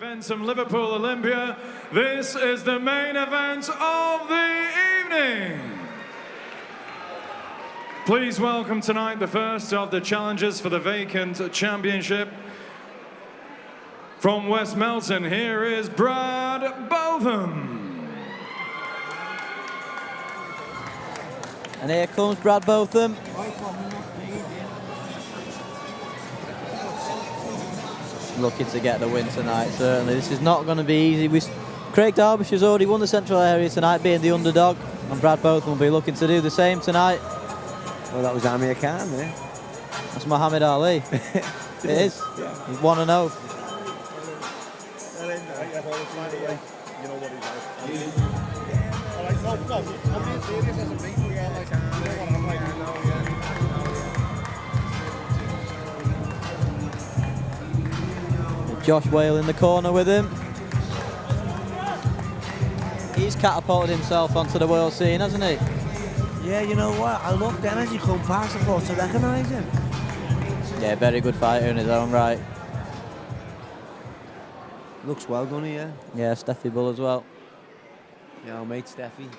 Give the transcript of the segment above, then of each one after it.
Events from Liverpool, Olympia. This is the main event of the evening. Please welcome tonight the first of the challengers for the vacant championship. From West Melton, here is Brad Botham. And here comes Brad Botham. Looking to get the win tonight, certainly. This is not going to be easy. Craig Derbyshire's already won the Central Area tonight, being the underdog, and Brad Botham will be looking to do the same tonight. Well, that was Amir Khan there. That's Muhammad Ali. It is. Yeah. He's 1-0. Josh Whale in the corner with him. He's catapulted himself onto the world scene, hasn't he? Yeah, you know what? I looked then as he come past, I thought to recognise him. Yeah, very good fighter in his own right. Looks well done here. Yeah, Steffi Bull as well. Yeah, our mate Steffi.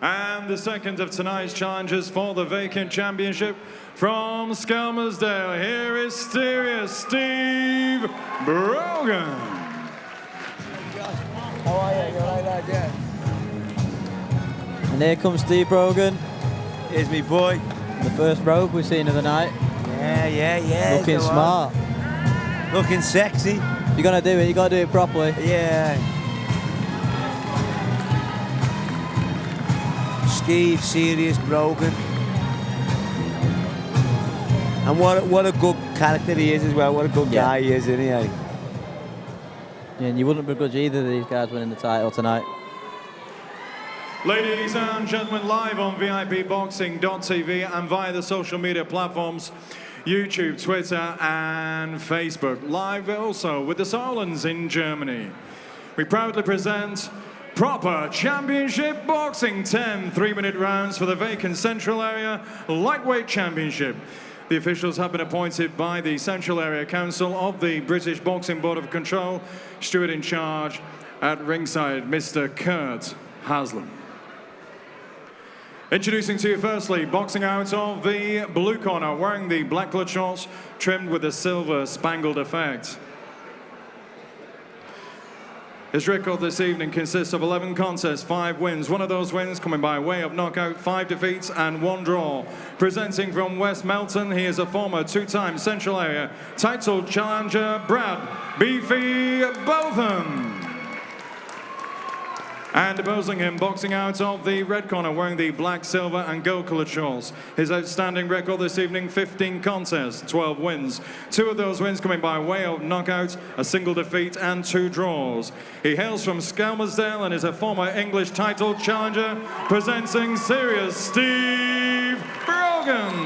And the second of tonight's challenges for the vacant championship from Skelmersdale. Here is Steve Brogan. How are you? You alright, lad? Yeah. And here comes Steve Brogan. Here's me boy. The first robe we've seen of the night. Yeah. Looking smart. Looking sexy. If you're going to do it, you got to do it properly. Yeah. Steve, serious Brogan. And what a good character he is as well. What a good guy he is, isn't he? Yeah, and you wouldn't begrudge either of these guys winning the title tonight. Ladies and gentlemen, live on VIPboxing.tv and via the social media platforms, YouTube, Twitter and Facebook. Live also with the Solons in Germany. We proudly present proper championship boxing, 10 3-minute rounds for the vacant Central Area Lightweight Championship. The officials have been appointed by the Central Area Council of the British Boxing Board of Control. Steward in charge at ringside, Mr. Kurt Haslam. Introducing to you firstly, boxing out of the blue corner, wearing the black coloured shorts trimmed with a silver spangled effect. His record this evening consists of 11 contests, 5 wins. One of those wins coming by way of knockout, 5 defeats and 1 draw. Presenting from West Melton, he is a former 2-time Central Area title challenger, Brad Beefy Botham. And opposing him, boxing out of the red corner, wearing the black, silver and gold coloured shorts. His outstanding record this evening, 15 contests, 12 wins. 2 of those wins coming by way of knockout, a single defeat and 2 draws. He hails from Skelmersdale and is a former English title challenger, presenting serious Steve Brogan.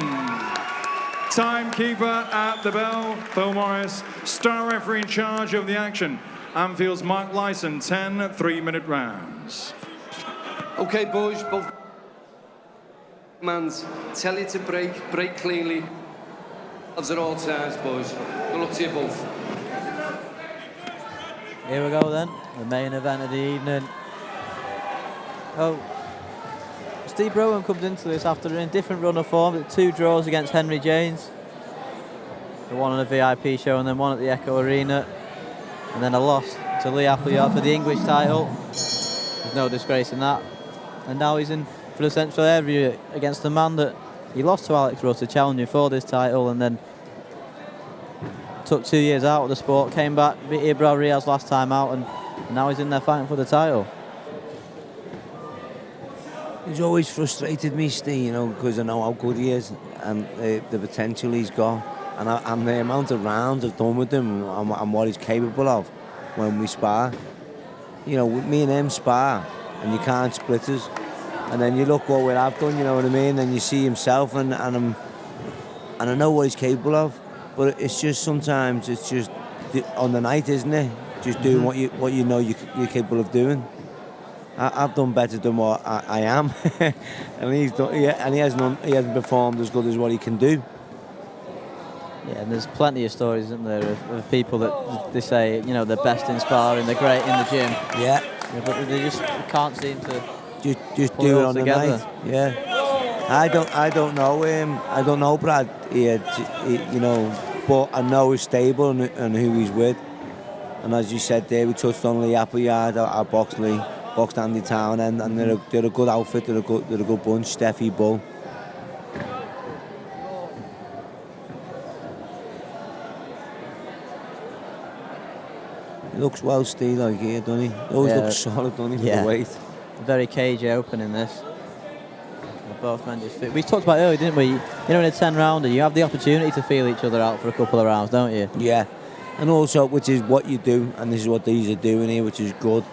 Timekeeper at the bell, Phil Morris. Star referee in charge of the action, Anfield's Mark Lyson, 10 3-minute rounds. Okay, boys, both mans, tell you to break cleanly. At all times, boys. Good luck to you both. Here we go then, the main event of the evening. Oh, Steve Brogan comes into this after an indifferent run of form with 2 draws against Henry James. The one on the VIP show and then one at the Echo Arena. And then a loss to Lee Appleyard for the English title. There's no disgrace in that. And now he's in for the Central Area against the man that he lost to Alex Rutter, challenging for this title, and then took 2 years out of the sport, came back, beat Ibrahim Riaz last time out, and now he's in there fighting for the title. He's always frustrated me, Steve, you know, because I know how good he is and the potential he's got. And the amount of rounds I've done with him and what he's capable of when we spar. You know, with me and him spar, and you can't split us. And then you look what I've done, you know what I mean? And you see himself, and I know what he's capable of. But it's just sometimes, it's just on the night, isn't it? just doing what you know you're capable of doing. I've done better than what I am, and he's done, and he hasn't performed as good as what he can do. Yeah, and there's plenty of stories, isn't there, of people that they say, you know, they're best in sparring, they're great in the gym. Yeah. But they just can't seem to just pull do it all on together. the night. Yeah. I don't know him. I don't know Brad. You know, but I know he's stable and who he's with. And as you said there, we touched on Lee Appleyard, our boxed Andy Town, and they're a good outfit. They're a good bunch. Steffi Bull. He looks well still, like here, doesn't he? He always looks solid, doesn't he, for the weight. Very cagey opening this. Both men just fit. We talked about it earlier, didn't we? You know, in a 10-rounder, you have the opportunity to feel each other out for a couple of rounds, don't you? Yeah, and also, which is what you do, and this is what these are doing here, which is good.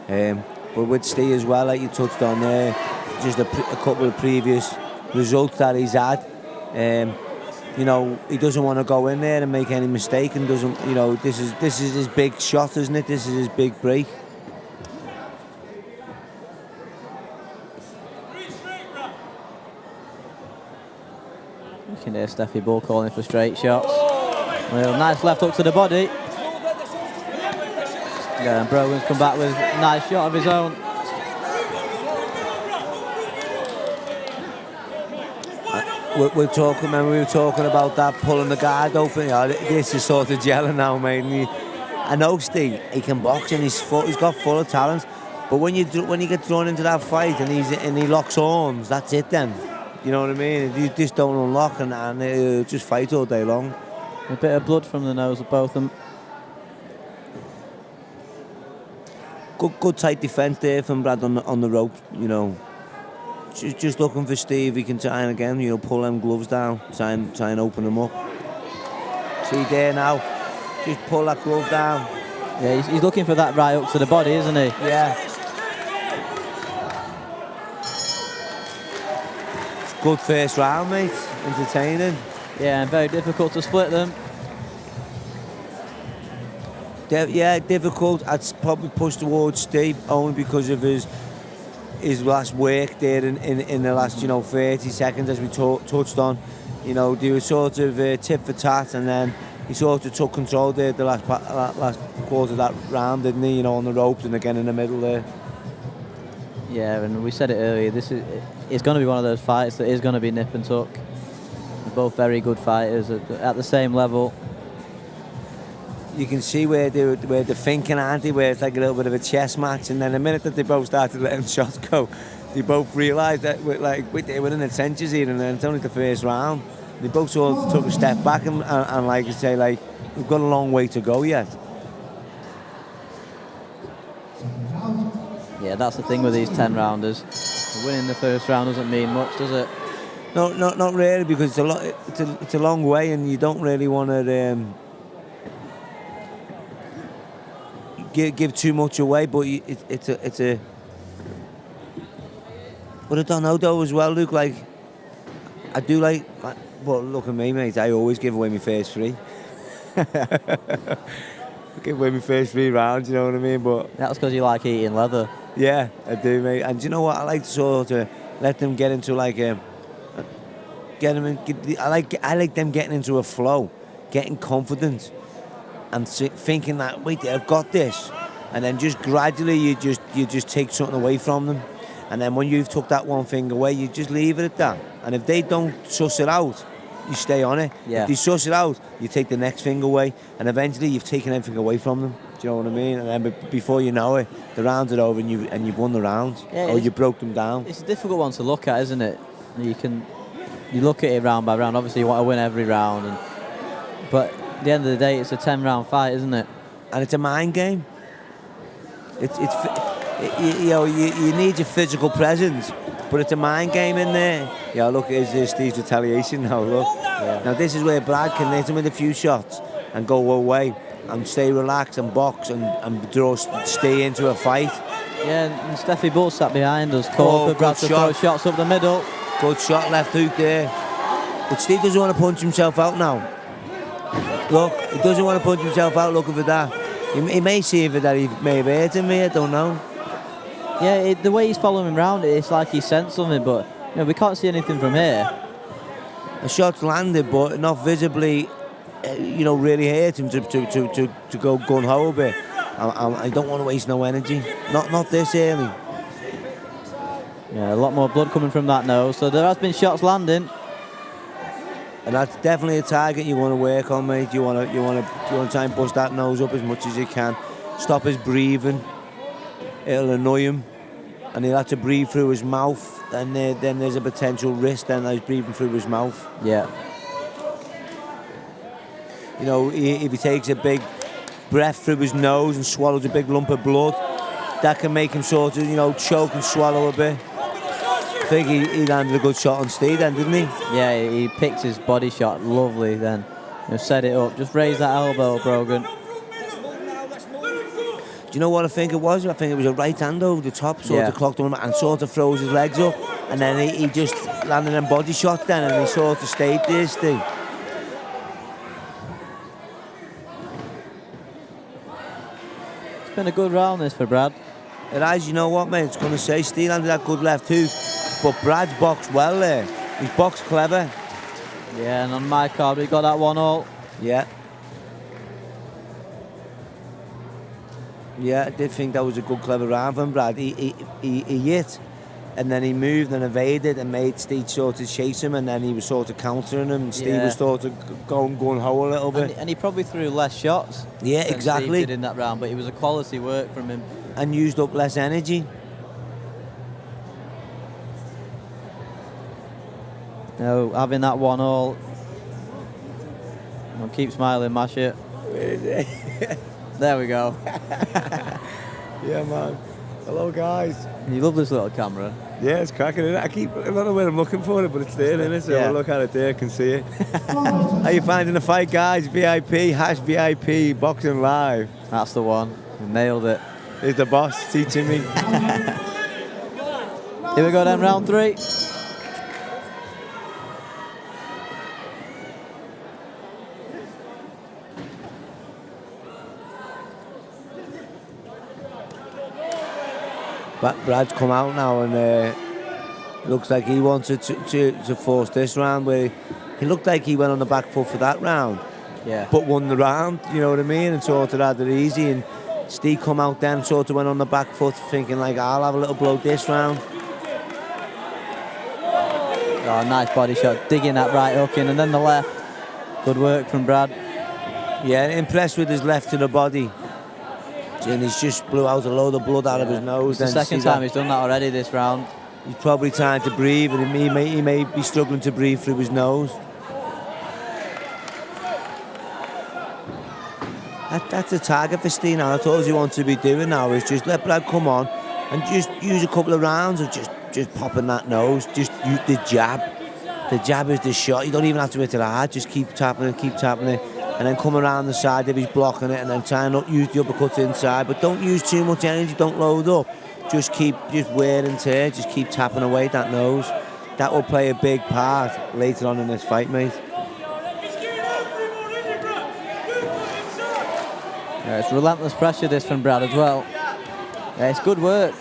But with Steve as well, like you touched on there, just a couple of previous results that he's had. You know, he doesn't want to go in there and make any mistake, and doesn't. You know, this is his big shot, isn't it? This is his big break. You can hear Steffi Bull calling for straight shots. Well, nice left hook to the body. Yeah, and Brogan's come back with a nice shot of his own. We're talking. Remember, we were talking about that pulling the guard open. Yeah, this is sort of gelling now, mate. And I know Steve. He can box, and he's got full of talent. But when you get thrown into that fight and he locks arms, that's it then. You know what I mean? You just don't unlock and just fight all day long. A bit of blood from the nose of Botham. Good tight defence there from Brad on the rope. You know, just looking for Steve. He can try and again, you know, pull them gloves down, try and open them up. See there now, just pull that glove down. Yeah, he's looking for that right hook to the body, isn't he? Yeah. Good first round, mate. Entertaining. Yeah, and very difficult to split them. Yeah, difficult. I'd probably push towards Steve only because of his last work there in the last 30 seconds, as we touched on. You know, they were sort of tit for tat, and then he sort of took control there the last quarter of that round, didn't he? You know, on the ropes and again in the middle there. Yeah, and we said it earlier. It's going to be one of those fights that is going to be nip and tuck. They're both very good fighters at the same level. You can see where they're thinking, aren't they? Where it's like a little bit of a chess match, and then the minute that they both started letting shots go, they both realised that we're in the trenches here, and then it's only the first round. They both sort of took a step back and like I say, like, we've got a long way to go yet. Yeah, that's the thing with these 10-rounders. Winning the first round doesn't mean much, does it? No, not really, because it's a long way, and you don't really want to give too much away. But it's a. But I don't know though as well, Luke. Like, I do like. Well, look at me, mate. I always give away my first three. Give away my first 3 rounds. You know what I mean? But That's because you like eating leather. yeah, I do, mate. And do you know what? I like to sort of let them get into like a. I like them getting into a flow, getting confident, and thinking that wait, I've got this, and then just gradually you just take something away from them, and then when you've took that one thing away, you just leave it at that. And if they don't suss it out, you stay on it. Yeah. If they suss it out, you take the next thing away, and eventually you've taken everything away from them. Do you know what I mean? And then before you know it, the rounds are over, and you've won the rounds, or you broke them down. It's a difficult one to look at, isn't it? You look at it round by round. Obviously, you want to win every round, but at the end of the day, it's a 10-round fight, isn't it? And it's a mind game. You need your physical presence, but it's a mind game in there. Yeah, look, here's Steve's retaliation now. Look, Now this is where Brad can hit him with a few shots and go away and stay relaxed and box and stay into a fight. Yeah, and Steffi Bull sat behind us, called for Brad to throw shots up the middle. Good shot, left hook there. But Steve doesn't want to punch himself out now. Look, he doesn't want to punch himself out looking for that. He may see if that he may have hurt him here, I don't know. Yeah, the way he's following him around, it's like he sensed something, but we can't see anything from here. A shot's landed, but not visibly, really hurt him to go gun-ho a bit. I don't want to waste no energy. Not this early. Yeah, a lot more blood coming from that nose, so there has been shots landing. And that's definitely a target you want to work on, mate. You want to try and bust that nose up as much as you can. Stop his breathing. It'll annoy him, and he'll have to breathe through his mouth. And then there's a potential risk then that he's breathing through his mouth. Yeah. If he takes a big breath through his nose and swallows a big lump of blood, that can make him sort of, choke and swallow a bit. I think he landed a good shot on Steve then, didn't he? Yeah, he picked his body shot lovely then. Set it up. Just raise that elbow, Brogan. Do you know what I think it was? I think it was a right hand over the top, sort of clocked him and sort of froze his legs up. And then he just landed them body shots then, and he sort of stayed there, Steve. It's been a good round this for Brad. It has, you know what, mate? It's going to say Steve landed that good left hook, but Brad's boxed well there. He's boxed clever. Yeah, and on my card we got that 1-1. Yeah. Yeah, I did think that was a good, clever round from Brad. He hit, and then he moved and evaded and made Steve sort of chase him, and then he was sort of countering him, and Steve was sort of going ho a little bit. And he probably threw less shots. Yeah, than exactly. Steve did in that round, but it was a quality work from him. And used up less energy. No, having that 1-1. Well, keep smiling, mash it. There we go. Yeah, man. Hello, guys. You love this little camera. Yeah, it's cracking, isn't it? I don't know where I'm looking for it, but it's there, isn't it? So I'll look at it there, I can see it. How you finding the fight, guys? VIP, #VIP, Boxing Live. That's the one. You nailed it. Here's the boss teaching me. Here we go then, round 3. Brad's come out now, and looks like he wanted to force this round, where he looked like he went on the back foot for that round, but won the round, you know what I mean, and sort of had it easy. And Steve come out then and sort of went on the back foot, thinking like, I'll have a little blow this round. Oh, nice body shot, digging that right hook in, and then the left. Good work from Brad. Yeah, impressed with his left to the body. And he's just blew out a load of blood out of his nose. It's the second time he's done that already this round. He's probably trying to breathe, and he may be struggling to breathe through his nose. That's the target for Steve now. That's all he wants to be doing now, is just let Brad come on and just use a couple of rounds of just popping that nose. Just use the jab. The jab is the shot. You don't even have to hit it hard. Just keep tapping it. And then come around the side if he's blocking it, and then try and not use the uppercuts inside. But don't use too much energy, don't load up. Just wear and tear, just keep tapping away that nose. That will play a big part later on in this fight, mate. Yeah, it's relentless pressure this from Brad as well. Yeah, it's good work.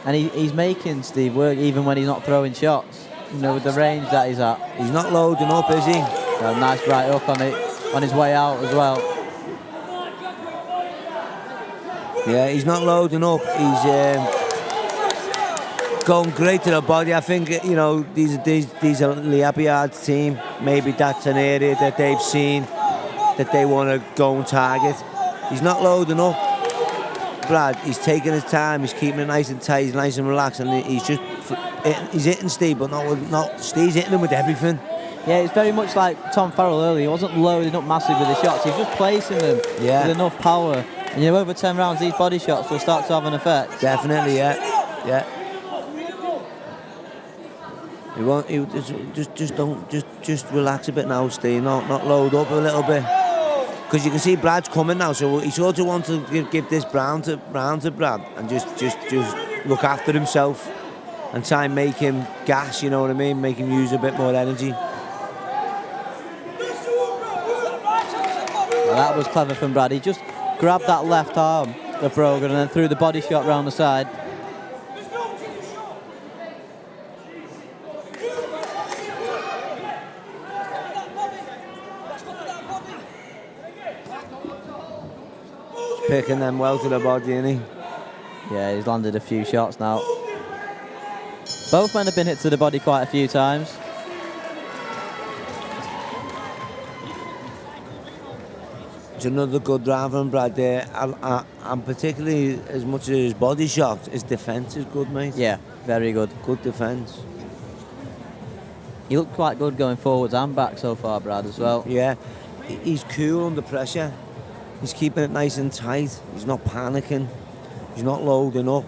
And he's making Steve work even when he's not throwing shots. With the range that he's at. He's not loading up, is he? Yeah, nice right hook on it. On his way out as well. Yeah, he's not loading up. He's going great to the body. I think these are Liverpool's team. Maybe that's an area that they've seen that they want to go and target. He's not loading up. Brad, he's taking his time. He's keeping it nice and tight. He's nice and relaxed, and he's hitting Steve, but not Steve's hitting him with everything. Yeah, it's very much like Tom Farrell earlier. He wasn't loading up massively with the shots. He's just placing them with enough power. And over 10 rounds, these body shots will start to have an effect. Definitely, yeah. Just relax a bit now, Steve. Not load up a little bit. Because you can see Brad's coming now, so he sort of wants to give this round to Brad, and just look after himself and try and make him gas. You know what I mean? Make him use a bit more energy. Well, that was clever from Brad. He grabbed that left arm of Brogan and then threw the body shot round the side. Picking them well to the body, isn't he? Yeah, he's landed a few shots now. Both men have been hit to the body quite a few times. It's another good round from Brad there. And particularly, as much as his body shot, his defence is good, mate. Yeah, very good. Good defence. He looked quite good going forwards and back so far, Brad, as well. Yeah, he's cool under pressure. He's keeping it nice and tight. He's not panicking. He's not loading up.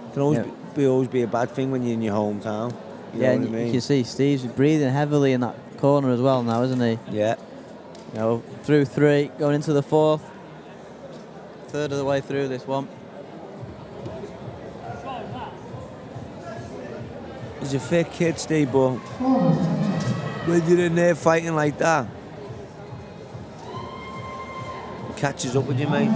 It can always be a bad thing when you're in your hometown. You know what I mean? You can see Steve's breathing heavily in that corner as well now, isn't he? Yeah. You know, through 3, going into the 4th. Third of the way through this one. He's a fit kid, Steve, but when you're in there fighting like that, it catches up with you, mate.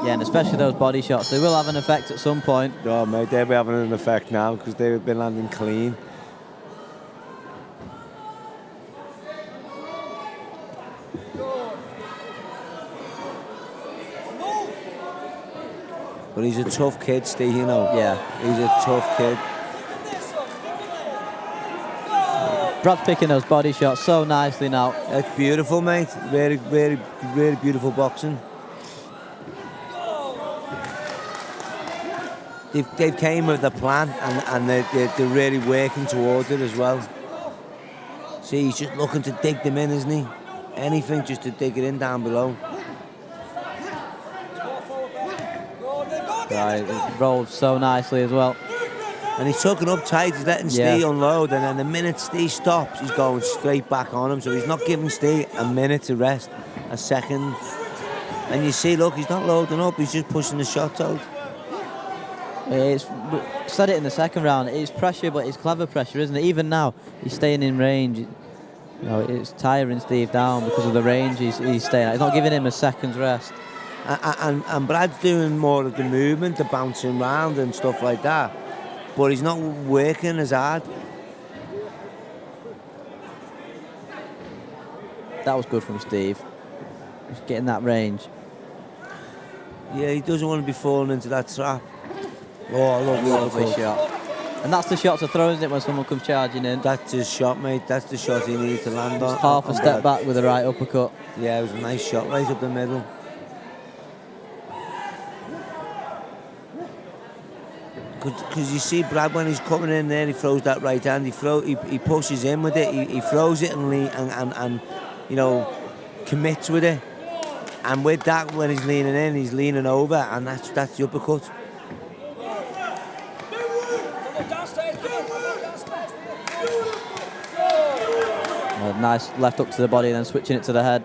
Yeah, and especially those body shots. They will have an effect at some point. Oh, mate, they'll be having an effect now because they've been landing clean. But he's a tough kid, Steve, you know. Yeah. He's a tough kid. Brad's picking those body shots so nicely now. That's beautiful, mate. Very, very, very beautiful boxing. They've came with the plan and they're really working towards it as well. See, he's just looking to dig them in, isn't he? Anything just to dig it in down below. Right, it rolled so nicely as well. And he's tucking up tight, he's letting Steve unload, and then the minute Steve stops, he's going straight back on him. So he's not giving Steve a minute to rest, a second. And you see, look, he's not loading up, he's just pushing the shots out. It's said it in the second round. It's pressure, but it's clever pressure, isn't it? Even now, he's staying in range. You know, it's tiring Steve down because of the range he's staying at. He's not giving him a second's rest. And Brad's doing more of the movement, the bouncing around and stuff like that. But he's not working as hard. That was good from Steve. He's getting that range. Yeah, he doesn't want to be falling into that trap. Oh, Lovely shot. And that's the shot to throw, isn't it, when someone comes charging in? That's his shot, mate. That's the shot he needs to land on. Half a step back with the right uppercut. Yeah, it was a nice shot right up the middle. Because you see Brad, when he's coming in there, he throws that right hand, he pushes in with it, he throws it and you know, commits with it. And with that, when he's leaning in, he's leaning over, and that's the uppercut. Nice left hook to the body, then switching it to the head.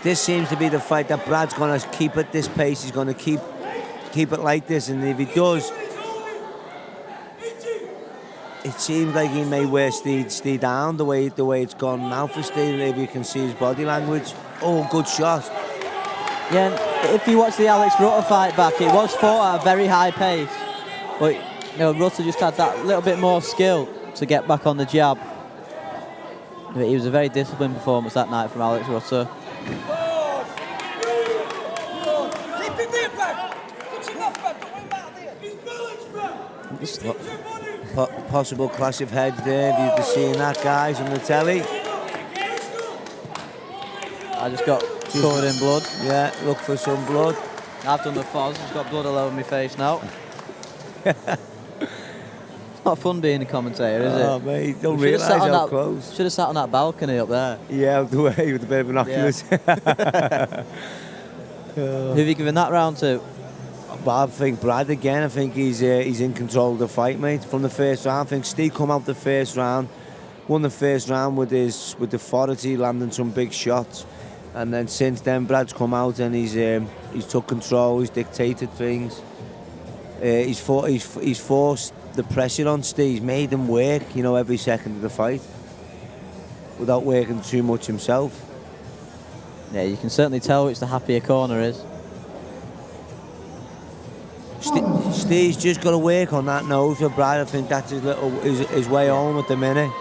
This seems to be the fight that Brad's going to keep at this pace. He's going to keep it like this, and if he does, it seems like he may wear Steve down the way it's gone now for Steve. If you can see his body language. Oh, good shot. Yeah, and if you watch the Alex Rutter fight back, it was fought at a very high pace, but you know, Rutter just had that little bit more skill to get back on the jab. But it was a very disciplined performance that night from Alex Rutter. Possible clash of heads there. If you've seen that, guys, on the telly. I just got covered in blood. Yeah, look for some blood. I've done the Foz, just got blood all over my face now. It's not fun being a commentator, is it? Oh, mate, don't realise how close. Should have sat on that balcony up there. Yeah, out the way with a bit of binoculars. Yeah. Who have you given that round to? But I think Brad again. I think he's in control of the fight, mate. From the first round, I think Steve come out the first round, won the first round with authority, landing some big shots, and then since then Brad's come out and he's took control. He's dictated things. He's forced the pressure on Steve's made him work, you know, every second of the fight without working too much himself. Yeah, you can certainly tell which the happier corner is. Steve's just got to work on that nose for Brad. I think that's his way home at the minute.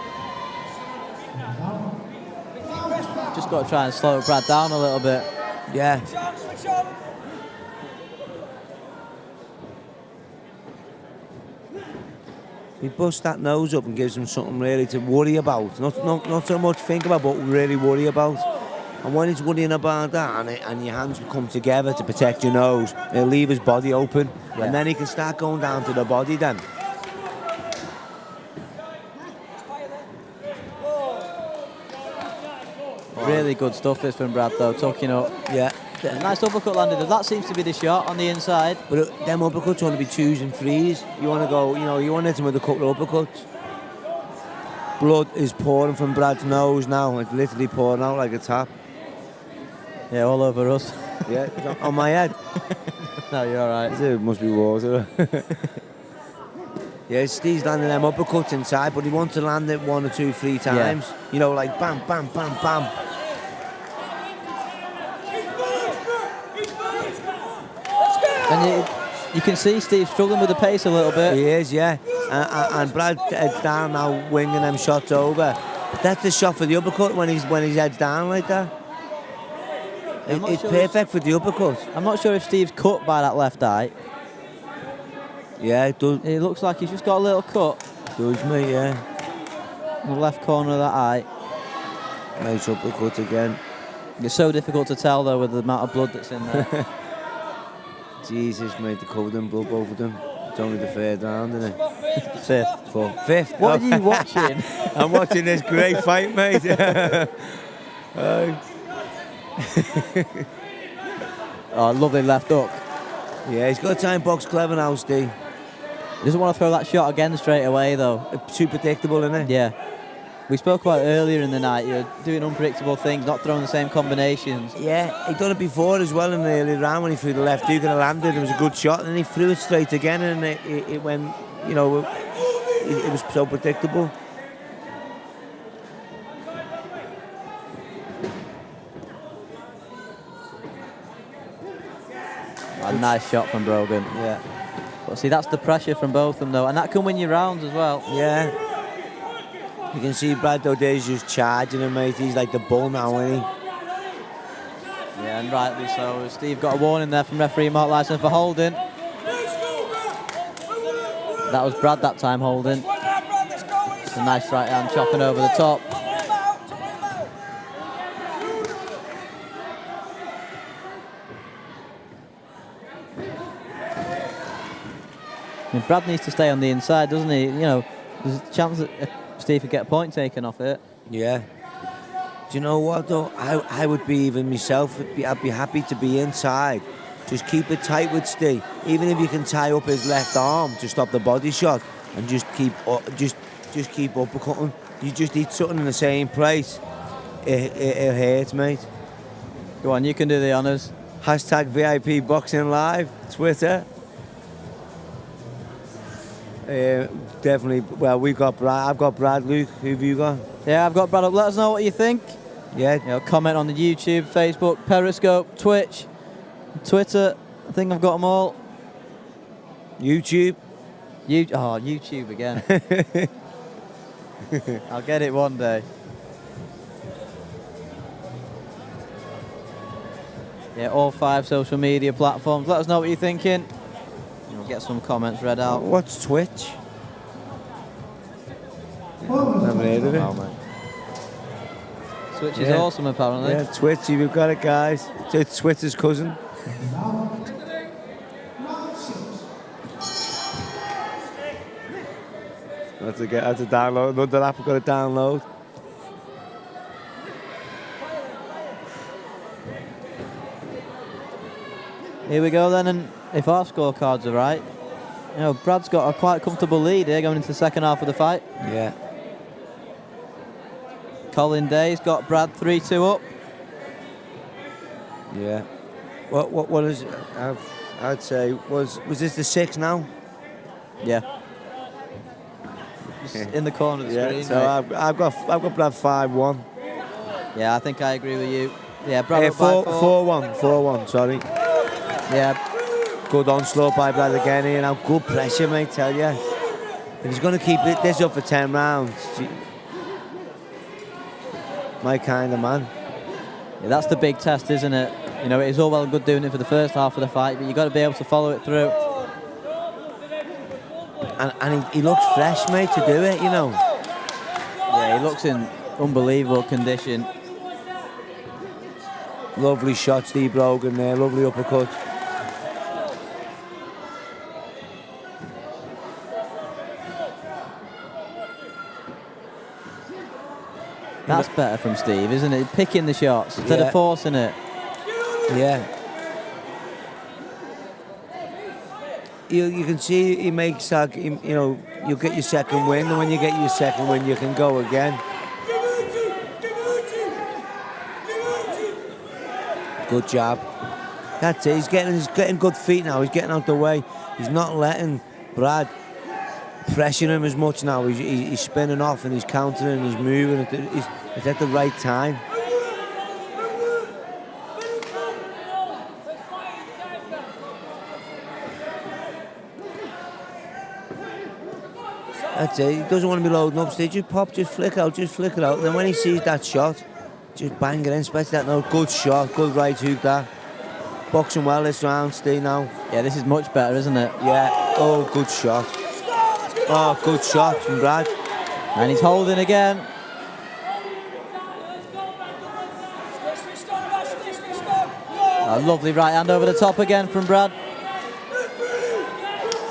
Just got to try and slow Brad down a little bit. Yeah. He busts that nose up and gives him something really to worry about. Not so much think about, but really worry about. And when he's worrying about that and your hands come together to protect your nose, he'll leave his body open. Yeah. And then he can start going down to the body then. Really good stuff this from Brad though, tucking up. Yeah. A nice uppercut landed. That seems to be the shot on the inside. But them uppercuts want to be 2s and 3s. You want to go, you know, you want to hit him with a couple of uppercuts. Blood is pouring from Brad's nose now. It's literally pouring out like a tap. Yeah, all over us. Yeah, on my head. No, you're all right. It must be water. Yeah, Steve's landing them uppercuts inside, but he wants to land it 1 or 2, 3 times. Yeah. You know, like bam, bam, bam, bam. And you can see Steve struggling with the pace a little bit. He is, yeah. And Brad heads down now, winging them shots over. But that's the shot for the uppercut when he's heads down like that. It's sure perfect for the uppercut. I'm not sure if Steve's cut by that left eye. Yeah, it does. It looks like he's just got a little cut. Does, mate, yeah. In the left corner of that eye. Nice uppercut again. It's so difficult to tell though with the amount of blood that's in there. Jesus, mate, they're covered in blood, both of them. It's only the 3rd round, isn't it? Fifth. What are you watching? I'm watching this great fight, mate. Oh, lovely left hook. Yeah, he's got to try and box clever now, Steve. He doesn't want to throw that shot again straight away, though. It's too predictable, isn't it? Yeah. We spoke about earlier in the night, you're doing unpredictable things, not throwing the same combinations. Yeah, he'd done it before as well in the early round when he threw the left hook and it landed. It was a good shot, and then he threw it straight again, and it went, you know, it was so predictable. A nice shot from Brogan. Yeah. But see, that's the pressure from both of them, though, and that can win you rounds as well. Yeah. You can see Brad O'Day's just charging him, mate. He's like the bull now, isn't he? Yeah, and rightly so. Steve got a warning there from referee Mark Lyson for holding. That was Brad that time holding. It's a nice right hand chopping over the top. I mean, Brad needs to stay on the inside, doesn't he? You know, there's a chance that Steve could get a point taken off it. Yeah. Do you know what, though? I would be even myself. I'd be happy to be inside. Just keep it tight with Steve. Even if you can tie up his left arm to stop the body shot, and just keep uppercutting. You just eat something in the same place. It hurts, mate. Go on, you can do the honours. Hashtag VIP Boxing Live, Twitter. Definitely. Well, we've got Brad. I've got Brad. Luke, who have you got? Yeah, I've got Brad up. Let us know what you think. Yeah. You know, comment on the YouTube, Facebook, Periscope, Twitch, Twitter. I think I've got them all. YouTube. YouTube again. I'll get it one day. Yeah, all 5 social media platforms. Let us know what you're thinking. We'll get some comments read out. What's Twitch? Never heard of it. Oh, man. Twitch is awesome, apparently. Yeah, Twitch, you've got it, guys. It's Twitter's cousin. That's a download. Another app I've got to download. Here we go then, and if our scorecards are right, you know, Brad's got a quite comfortable lead here going into the second half of the fight. Yeah. Colin Day's got Brad 3-2 up. Yeah. What is? I'd say was this the 6 now? Yeah. in the corner of the Yeah, screen. so mate. I've got Brad 5-1. Yeah, I think I agree with you. Yeah, Brad Yeah, up by 4. 4-1, sorry. Yeah, Good onslaught by Brad again here now. Good pressure, mate, tell you. If he's going to keep this up for 10 rounds, my kind of man. yeah, that's the big test, isn't it? You know, it's all well and good doing it for the first half of the fight, but you've got to be able to follow it through. And he looks fresh, mate, to do it, you know. Yeah, he looks in unbelievable condition. Lovely shot, Steve Brogan there, lovely uppercut. That's better from Steve, isn't it? Picking the shots instead Yeah. of forcing it. Yeah. You can see he makes that, you know, you get your second win, and when you get your second win, you can go again. Good job. That's it. He's getting good feet now. He's getting out the way. He's not letting Brad pressure him as much now. He's spinning off and he's countering and he's moving. It's at the right time. That's it. He doesn't want to be loading up. So just flick out. And then when he sees that shot, just bang it in. Especially that now. Good shot. Good right hook that. Boxing well this round, Steve, now. Yeah, this is much better, isn't it? Yeah. Oh, good shot. Oh, good shot from Brad. And he's holding again. A lovely right hand over the top again from Brad.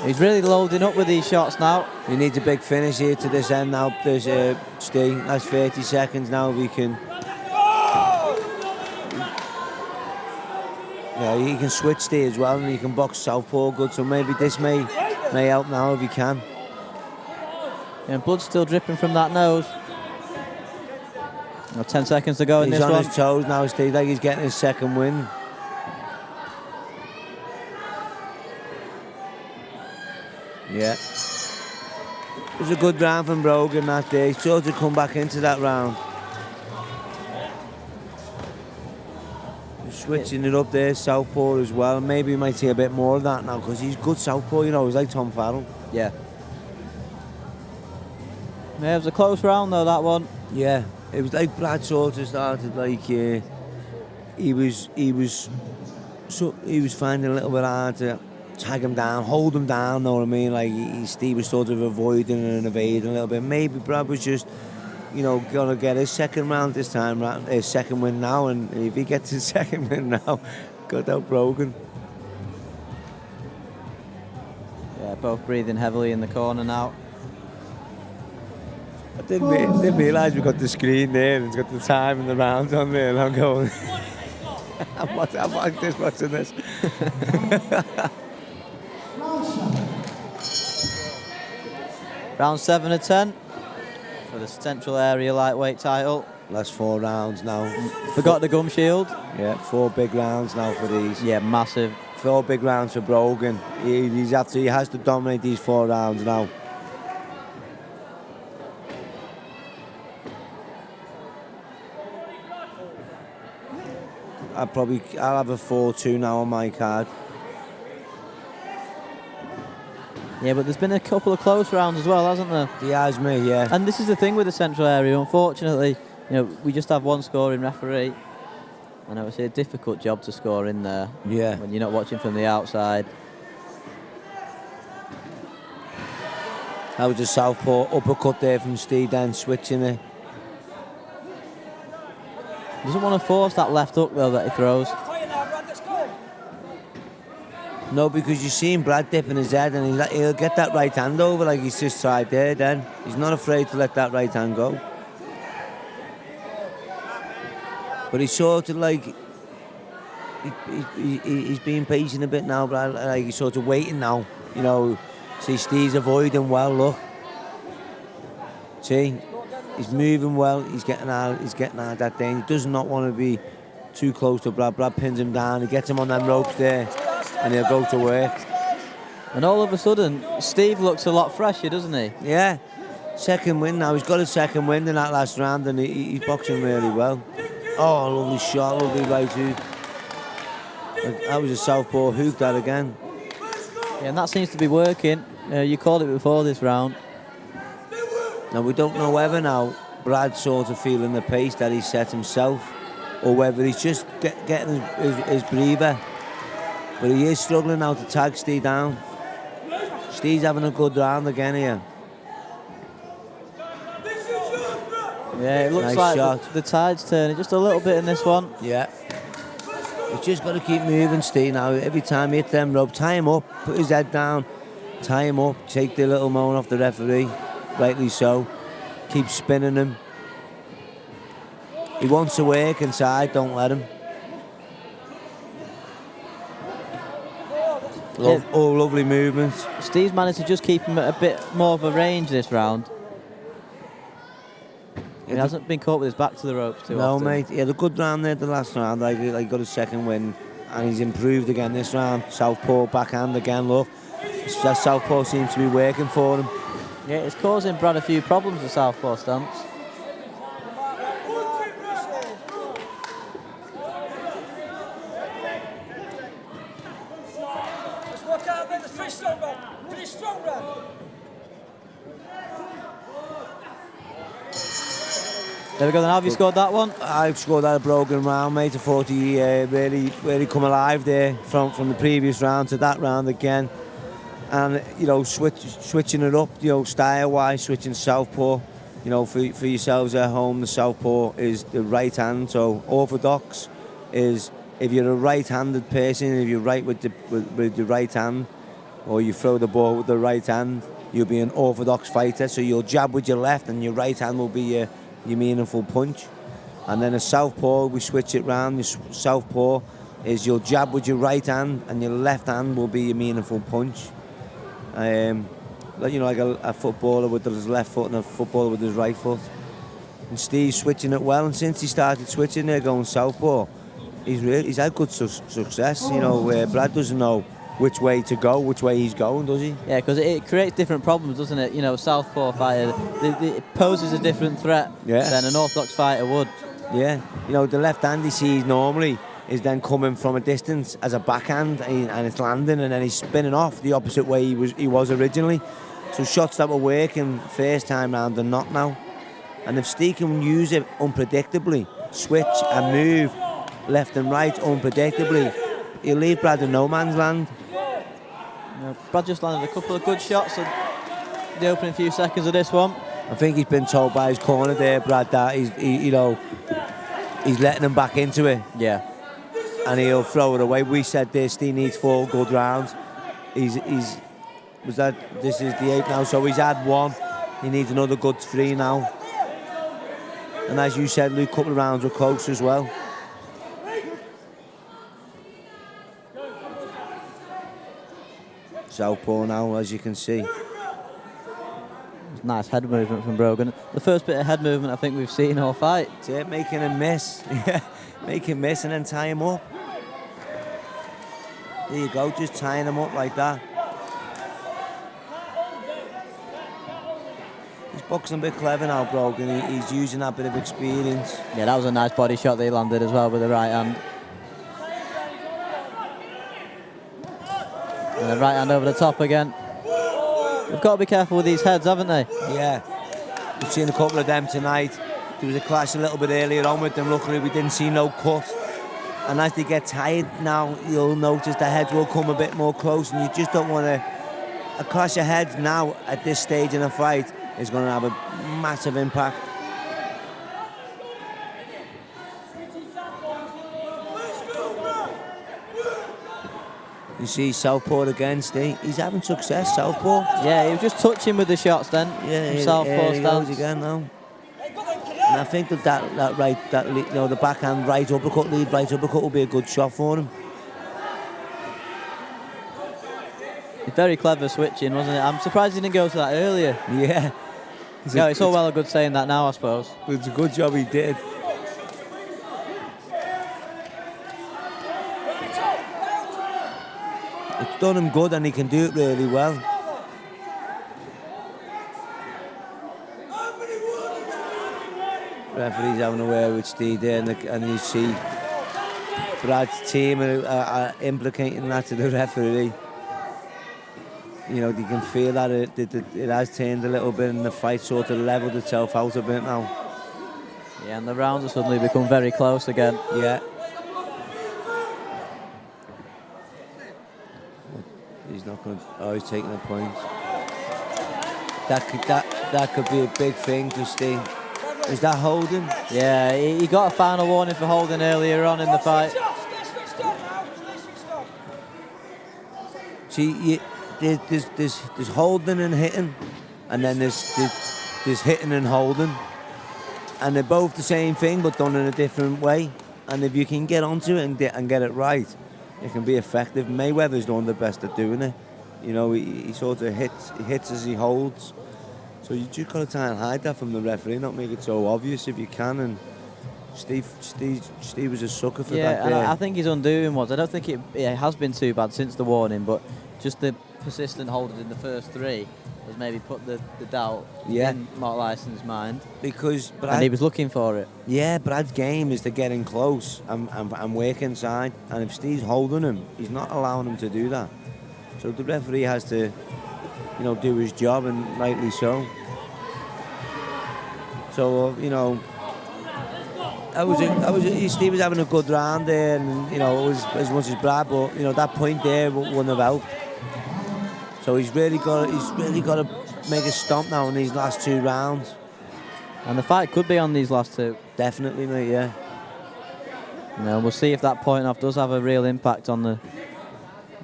He's really loading up with these shots now. He needs a big finish here to this end now. There's Steve. That's 30 seconds now. We can. Yeah, he can switch Steve as well, and he can box southpaw good. So maybe this may help now if he can. And blood's still dripping from that nose. 10 seconds to go in He's this on one. his toes now, Steve. Like he's getting his second win. Yeah. It was a good round from Brogan that day. He's sort of come back into that round. Switching it up there, southpaw as well. Maybe we might see a bit more of that now because he's good southpaw, you know. He's like Tom Farrell. Yeah. Yeah, it was a close round though, that one. Yeah, it was like Brad sort of started like he was finding it a little bit hard to tag him down, hold him down. Know what I mean? Like Steve was sort of avoiding and evading a little bit. Maybe Brad was just, you know, gonna get his second round this time, his second win now, and if he gets his second win now, got out Brogan. Yeah, both breathing heavily in the corner now. I didn't realise we got the screen there and it's got the time and the rounds on there, and I'm going. I'm watching this. Round 7 of 10 for the Central Area Lightweight title. Last 4 rounds now. Forgot the gum shield. Yeah, 4 big rounds now for these. Yeah, massive. 4 big rounds for Brogan. He has to dominate these 4 rounds now. I'll have a 4-2 now on my card. Yeah, but there's been a couple of close rounds as well, hasn't there? He has me, yeah. And this is the thing with the Central Area. Unfortunately, you know, we just have one scoring referee. And I would say a difficult job to score in there. Yeah. When you're not watching from the outside. That was a southpaw uppercut there from Steve, then switching it. Doesn't want to force that left hook though that he throws. No, because you're seeing Brad dipping his head and he'll get that right hand over like he's just tried there then. He's not afraid to let that right hand go. But he's sort of like, he's being patient a bit now, Brad. Like he's sort of waiting now. You know, see Steve's avoiding well, look. See, he's moving well, he's getting out that thing. He does not want to be too close to Brad. Brad pins him down, he gets him on them ropes there, and he'll go to work. And all of a sudden, Steve looks a lot fresher, doesn't he? Yeah, Second win now. He's got a second win in that last round, and he's boxing really well. Oh, lovely shot, lovely right hook. That was a southpaw hook, that again. Yeah, and that seems to be working. You called it before this round. Now, we don't know whether now Brad's sort of feeling the pace that he set himself, or whether he's just getting his breather. But he is struggling now to tag Steve down. Steve's having a good round again here. Yeah, it looks Nice like shot. the tide's turning just a little bit in this one. Yeah. He's just got to keep moving, Steve, now. Every time he hits them rope, tie him up, put his head down, tie him up, take the little moan off the referee, rightly so. Keep spinning him. He wants to work inside, don't let him. Oh, lovely movements. Steve's managed to just keep him at a bit more of a range this round. He hasn't been caught with his back to the ropes too often. No, mate. He had a good round there the last round. Like got a second win, and he's improved again this round. Southpaw backhand again. Look, that southpaw seems to be working for him. Yeah, it's causing Brad a few problems, the southpaw stance. There we go, then have you scored that one? I've scored that a Brogan round, mate. I thought he really come alive there from the previous round to that round again. And, you know, switching it up, you know, style-wise, switching southpaw. You know, for yourselves at home, the southpaw is the right hand. So orthodox is if you're a right-handed person, if you're right with the right hand, or you throw the ball with the right hand, you'll be an orthodox fighter. So you'll jab with your left, and your right hand will be your meaningful punch. And then a southpaw, we switch it round. Your southpaw is you'll jab with your right hand, and your left hand will be your meaningful punch. You know, like a footballer with his left foot and a footballer with his right foot. And Steve's switching it well, and since he started switching there, going southpaw, he's had good success. You know, Brad doesn't know which way to go, which way he's going, does he? Yeah, because it creates different problems, doesn't it? You know, southpaw fighter, it poses a different threat than an orthodox fighter would. Yeah, you know, the left hand he sees normally is then coming from a distance as a backhand, and it's landing, and then he's spinning off the opposite way he was originally. So shots that were working first time round are not now. And if Steve can use it unpredictably, switch and move left and right unpredictably, he'll leave Brad in no man's land. Brad just landed a couple of good shots in the opening few seconds of this one. I think he's been told by his corner there, Brad, that he's letting him back into it. Yeah. And he'll throw it away. We said this, Steve needs 4 good rounds. This is the 8th now, so he's had 1. He needs another good 3 now. And as you said, Luke, a couple of rounds were close as well. Southpaw now, as you can see. Nice head movement from Brogan. The first bit of head movement I think we've seen all fight. Yeah, making him miss. Yeah, make him miss and then tie him up. There you go, just tying him up like that. He's boxing a bit clever now, Brogan. He's using that bit of experience. Yeah, that was a nice body shot that he landed as well with the right hand. And the right hand over the top again. They've got to be careful with these heads, haven't they? Yeah. We've seen a couple of them tonight. There was a clash a little bit earlier on with them. Luckily, we didn't see no cut. And as they get tired now, you'll notice the heads will come a bit more close, and you just don't want to... A clash of heads now at this stage in a fight is going to have a massive impact. You see Southpaw again, Steve. He's having success, Southpaw. Yeah, he was just touching with the shots then. Yeah, Southpaw he stance. goes again now. And I think the backhand right uppercut, lead right uppercut will be a good shot for him. Very clever switching, wasn't it? I'm surprised he didn't go to that earlier. Yeah. No, it's all well and good saying that now, I suppose. It's a good job he did. It's done him good, and he can do it really well. referees having a word with Steve there, and you see Brad's team are implicating that to the referee. You know, you can feel that it has turned a little bit, and the fight sort of levelled itself out a bit now. Yeah, and the rounds have suddenly become very close again. Yeah. He's not going to... Oh, he's taking a point. That could be a big thing to Steve. Is that holding? Yeah, he got a final warning for holding earlier on in the fight. See, there's holding and hitting, and then there's hitting and holding, and they're both the same thing but done in a different way. And if you can get onto it and get it right, it can be effective. Mayweather's one of the best at doing it. You know, he sort of hits as he holds. So you just got to try and hide that from the referee, not make it so obvious if you can. And Steve was a sucker for that. Yeah, and I think his undoing was, I don't think it has been too bad since the warning, but just the persistent holding in the first three has maybe put the doubt in Mark Lyson's mind. Because and he was looking for it. Yeah, Brad's game is to get in close and work inside. And if Steve's holding him, he's not allowing him to do that. So the referee has to, you know, do his job, and rightly so. So, you know, Steve was having a good round there, and, you know, it was as much as Brad, but, you know, that point there wouldn't have helped. So he's really got to make a stomp now in these last two rounds. And the fight could be on these last two. Definitely, mate, yeah. No, we'll see if that point off does have a real impact on the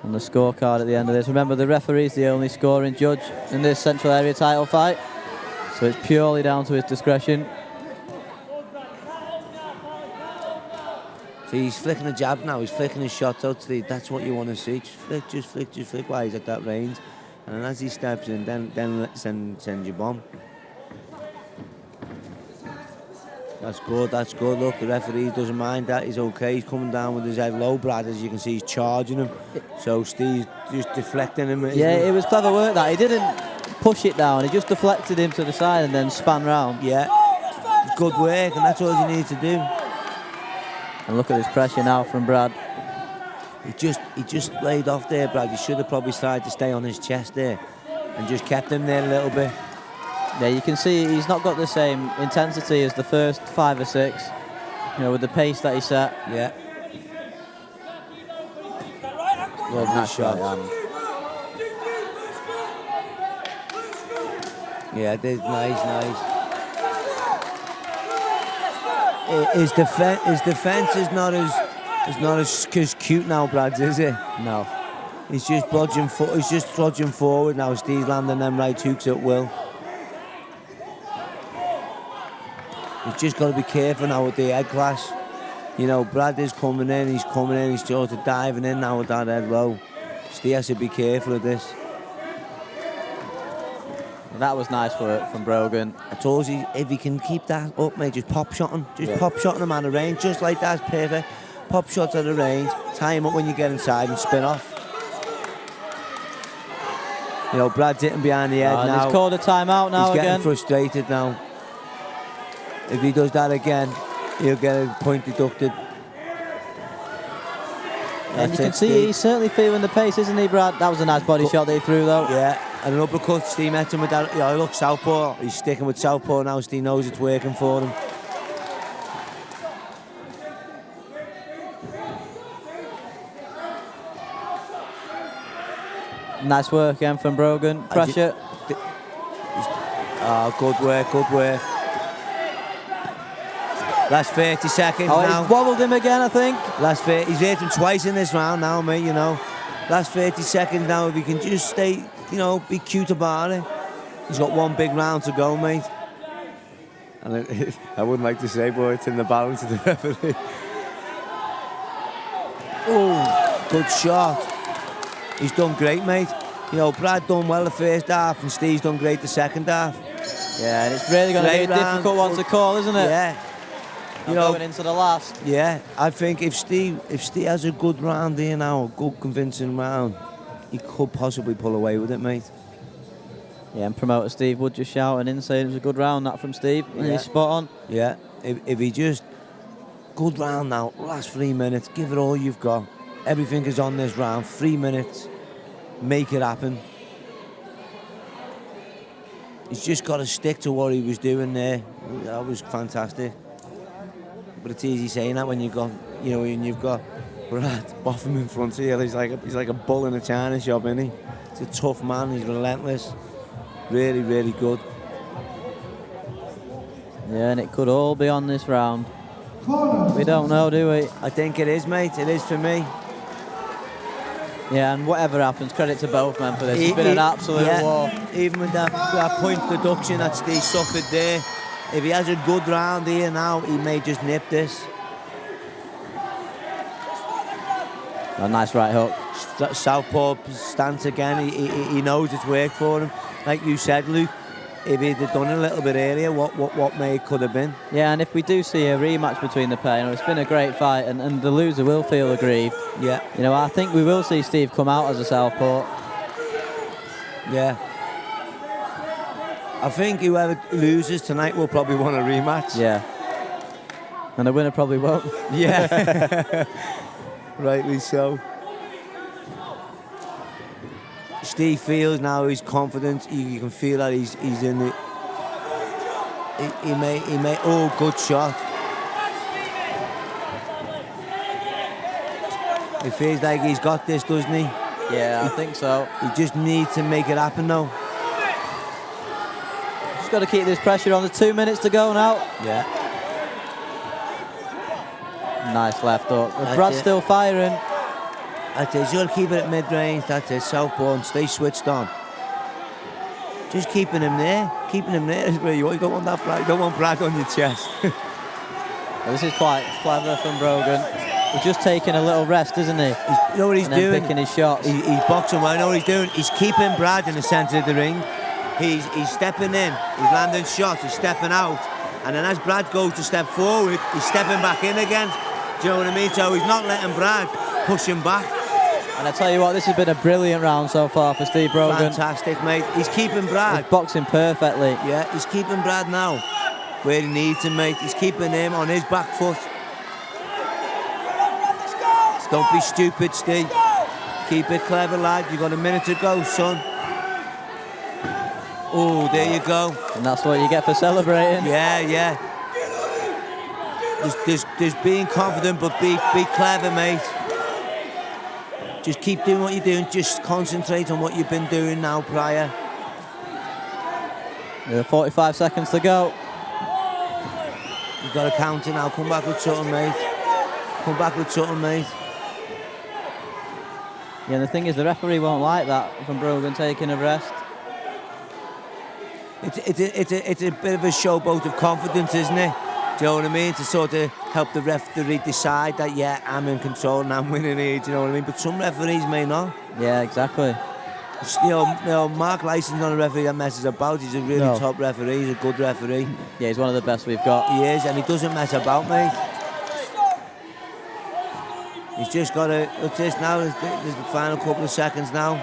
scorecard at the end of this. Remember, the referee is the only scoring judge in this Central Area title fight, so it's purely down to his discretion. See, he's flicking a jab now. He's flicking his shots out. That's what you want to see. Just flick while he's at that range. And then as he steps in, then send your bomb. That's good. Look, the referee doesn't mind that. He's okay. He's coming down with his head low, Brad. As you can see, he's charging him. So Steve's just deflecting him. Yeah, it was clever work that. He didn't push it down. He just deflected him to the side and then span round. Yeah, good work, and that's all you need to do. And look at this pressure now from Brad. He just laid off there, Brad. He should have probably tried to stay on his chest there and just kept him there a little bit. Yeah, you can see he's not got the same intensity as the first 5 or 6, you know, with the pace that he set. Yeah. Lovely shot. Yeah, it is nice. His defense is not as cute now, Brad's, is it? No. He's just trudging forward now. Steve's landing them right hooks at will. He's just got to be careful now with the head clash. You know, Brad is coming in, he's sort of diving in now with that head low. Steve has to be careful of this. That was nice work from Brogan. I told you, if he can keep that up, mate, just pop shotting. Pop shotting him out of range, just like that, perfect. Pop shots out of range, tie him up when you get inside and spin off. You know, Brad's hitting behind the head now. He's called a timeout now again. He's getting frustrated now. If he does that again, he'll get a point deducted. And you can see he's certainly feeling the pace, isn't he, Brad? That was a nice body shot that he threw, though. Yeah, and an uppercut. Steve met him with that. Yeah, look, southpaw. He's sticking with southpaw now. Steve knows it's working for him. Nice work again from Brogan. Pressure. Good work. Last 30 seconds now. He's wobbled him again, I think. He's hit him twice in this round now, mate, you know. Last 30 seconds now, if he can just stay, you know, be cute about it. He's got one big round to go, mate. And I wouldn't like to say, but it's in the balance of the referee. Oh, good shot. He's done great, mate. You know, Brad done well the first half and Steve's done great the second half. Yeah, and it's really going to be a difficult one to call, isn't it? Yeah. You know, going into the last. Yeah, I think if Steve has a good round here now, a good convincing round, he could possibly pull away with it, mate. Yeah, and promoter Steve Wood just shouting in saying it was a good round, that from Steve. And he's spot on. Yeah. if he just good round now, last 3 minutes, give it all you've got. Everything is on this round. 3 minutes, make it happen. He's just got to stick to what he was doing there. That was fantastic. But it's easy saying that when you've got, you know, when you've got Botham in front of you. He's like a bull in a china shop, isn't he? He's a tough man. He's relentless. Really, really good. Yeah, and it could all be on this round. We don't know, do we? I think it is, mate. It is for me. Yeah, and whatever happens, credit to both men for this. It's been an absolute war. Even with that point deduction that Steve suffered there, if he has a good round here now, he may just nip this. A nice right hook. Southpaw stance again. He knows it's worked for him. Like you said, Luke, if he'd have done it a little bit earlier, what may it could have been. Yeah, and if we do see a rematch between the pair, you know, it's been a great fight, and the loser will feel aggrieved. Yeah. You know, I think we will see Steve come out as a southpaw. Yeah. I think whoever loses tonight will probably want a rematch. Yeah. And the winner probably won't. Yeah. Rightly so. Steve feels now he's confident. You can feel that he's in the. He may. Oh, good shot. He feels like he's got this, doesn't he? Yeah, I think so. He just needs to make it happen now. Just got to keep this pressure on. There's 2 minutes to go now. Yeah. Nice left hook. Brad's still firing. That's it. You got to keep it at mid-range. That's it. Southpaw and stay switched on. Just keeping him there. Keeping him there is where you want. You don't want that Brad. You don't want Brad on your chest. Well, this is quite clever from Brogan. He's just taking a little rest, isn't he? You know what he's doing? Picking his shots. He's boxing well. I know what he's doing. He's keeping Brad in the centre of the ring. He's stepping in. He's landing shots. He's stepping out. And then as Brad goes to step forward, he's stepping back in again. Do you know what I mean? So he's not letting Brad push him back. And I tell you what, this has been a brilliant round so far for Steve Brogan. Fantastic, mate. He's keeping Brad. He's boxing perfectly. Yeah, he's keeping Brad now where he needs him, mate. He's keeping him on his back foot. Don't be stupid, Steve. Keep it clever, lad. You've got a minute to go, son. Oh, there you go. And that's what you get for celebrating. Yeah. There's being confident, but be clever, mate. Just keep doing what you're doing. Just concentrate on what you've been doing now prior. 45 seconds to go. You've got to count it now. Come back with something, mate. Come back with something, mate. Yeah, and the thing is, the referee won't like that from Brogan taking a rest. It's a bit of a showboat of confidence, isn't it? Do you know what I mean? To sort of help the referee decide that, yeah, I'm in control and I'm winning here, do you know what I mean? But some referees may not. Yeah, exactly. You know, Mark Lyson's not a referee that messes about. He's a really top referee. He's a good referee. Yeah, he's one of the best we've got. He is, and he doesn't mess about, mate. He's just got to... What's this now? There's the final couple of seconds now.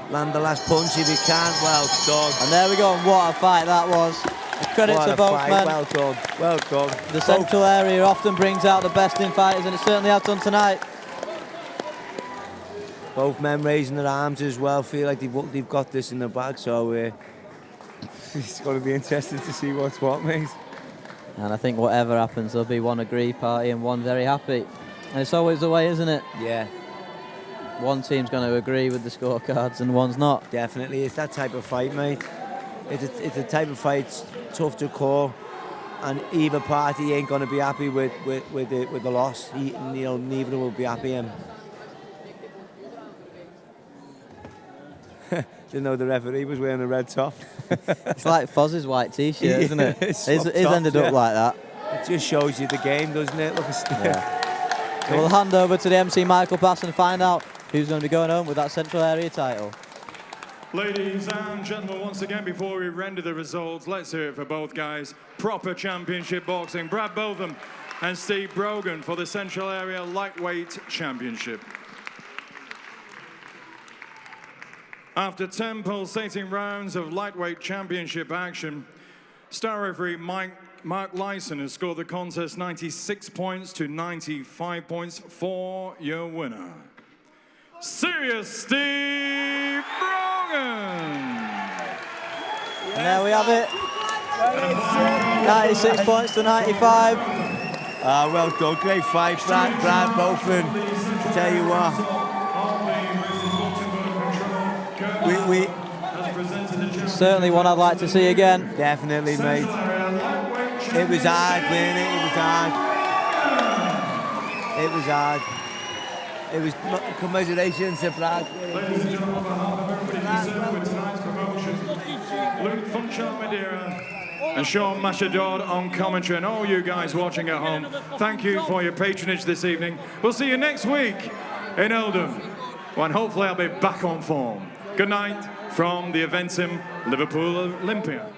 Land the last punch if he can. Well done. And there we go. And what a fight that was. Credit to both men. Well done. Well done. The central area often brings out the best in fighters, and it certainly has done tonight. Both men raising their arms as well. Feel like they've got this in the bag. So it's going to be interesting to see what's what, mate. And I think whatever happens, there'll be one aggrieved party and one very happy. And it's always the way, isn't it? Yeah. One team's going to agree with the scorecards and one's not. Definitely, it's that type of fight, mate. It's a type of fight it's tough to call, and either party ain't going to be happy with the loss. Neither will be happy. Didn't know the referee was wearing a red top. It's like Fozz's white T-shirt, isn't it? His ended up like that. It just shows you the game, doesn't it? Look at So we'll hand over to the MC Michael Pass and find out who's going to be going home with that central area title. Ladies and gentlemen, once again, before we render the results, let's hear it for both guys. Proper championship boxing. Brad Botham and Steve Brogan for the Central Area Lightweight Championship. After 10 pulsating rounds of lightweight championship action, star referee Mark Lyson has scored the contest 96 points to 95 points for your winner. Serious Steve Brogan! And there we have it. 96 points to 95. Well done, great fight, Brad Botham. Tell you what, we Certainly one I'd like to see again. definitely, mate. It was hard, wasn't it? It was hard. It was hard. It was commiserations to Brad. Ladies and gentlemen, on behalf of everybody concerned with tonight's promotion, Luke Funchal Madeira and Sean Mashador on commentary, and all you guys watching at home, thank you for your patronage this evening. We'll see you next week in Oldham, when hopefully I'll be back on form. Good night from the Eventim Liverpool Olympia.